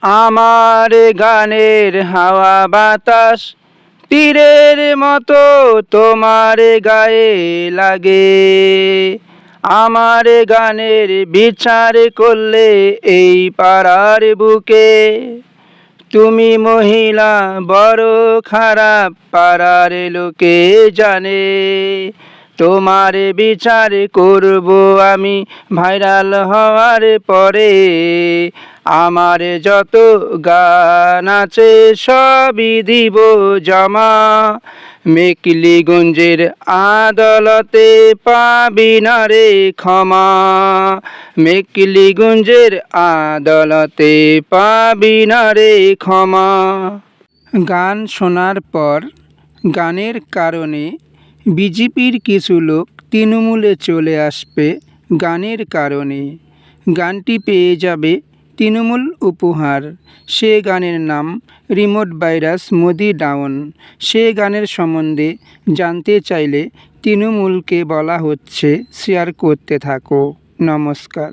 আমার গানের হাওয়া বাতাস তীরের মতো তোমার গায়ে লাগে। আমার গানের বিচার করলে এই পাড়ার বুকে তুমি মহিলা বড় খারাপ পাড়ার লোকে জানে। তোমার বিচার করব আমি ভাইরাল হওয়ার পরে। আমার যত গান আছে সবই দিব জমা। মেকলিগঞ্জের আদালতে পাবি না রে ক্ষমা। মেকলিগঞ্জের আদালতে পাবি না রে ক্ষমা। গান শোনার পর গানের কারণে বিজেপির কিছু লোক তৃণমূলে চলে আসবে। গানের কারণে গানটি পেয়ে যাবে তৃণমূল উপহার। সে গানের নাম রিমোট ভাইরাস মোদি ডাউন। সে গানের সম্বন্ধে জানতে চাইলে তৃণমূলকে বলা হচ্ছে শেয়ার করতে থাকো। নমস্কার।